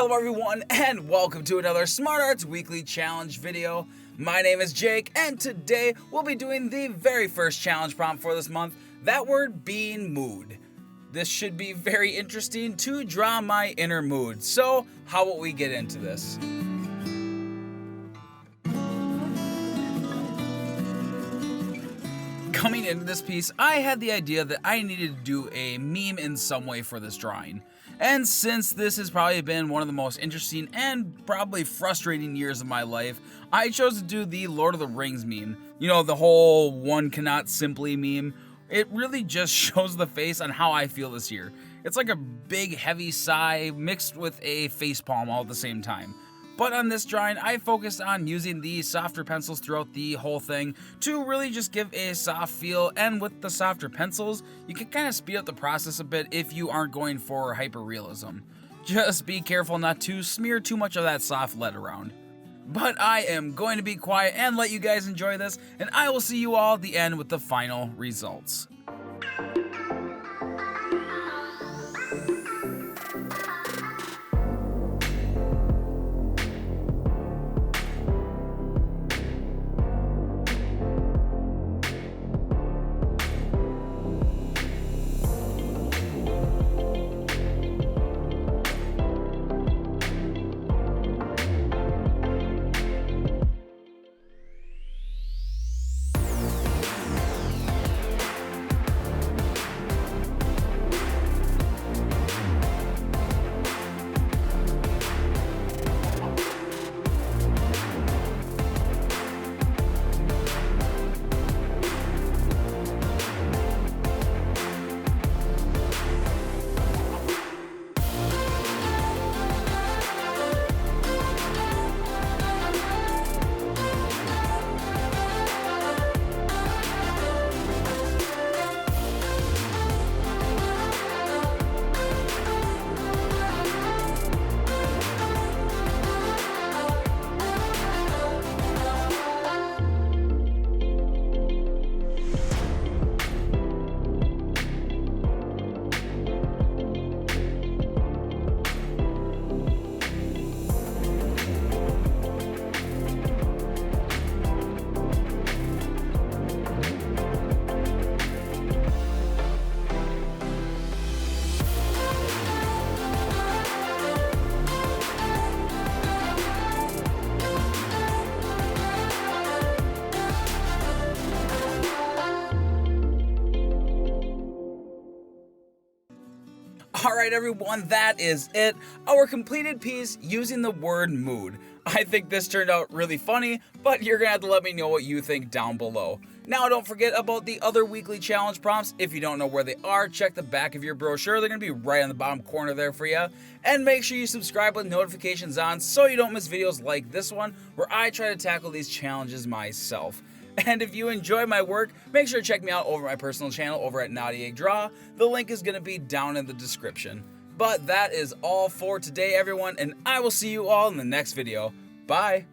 Hello everyone and welcome to another Smart Arts Weekly Challenge video. My name is Jake and today we'll be doing the very first challenge prompt for this month, that word being mood. This should be very interesting to draw my inner mood, so how about we get into this? Coming into this piece, I had the idea that I needed to do a meme in some way for this drawing. And since this has probably been one of the most interesting and probably frustrating years of my life, I chose to do the Lord of the Rings meme. You know, the whole one cannot simply meme. It really just shows the face on how I feel this year. It's like a big heavy sigh mixed with a facepalm all at the same time. But on this drawing, I focused on using the softer pencils throughout the whole thing to really just give a soft feel, and with the softer pencils, you can kind of speed up the process a bit if you aren't going for hyper-realism. Just be careful not to smear too much of that soft lead around. But I am going to be quiet and let you guys enjoy this, and I will see you all at the end with the final results. Alright everyone, that is it. Our completed piece using the word mood. I think this turned out really funny, but you're gonna have to let me know what you think down below. Now don't forget about the other weekly challenge prompts. If you don't know where they are, check the back of your brochure. They're gonna be right on the bottom corner there for you. And make sure you subscribe with notifications on so you don't miss videos like this one where I try to tackle these challenges myself. And if you enjoy my work, make sure to check me out over my personal channel over at Naughty Egg Draw. The link is going to be down in the description. But that is all for today, everyone, and I will see you all in the next video. Bye!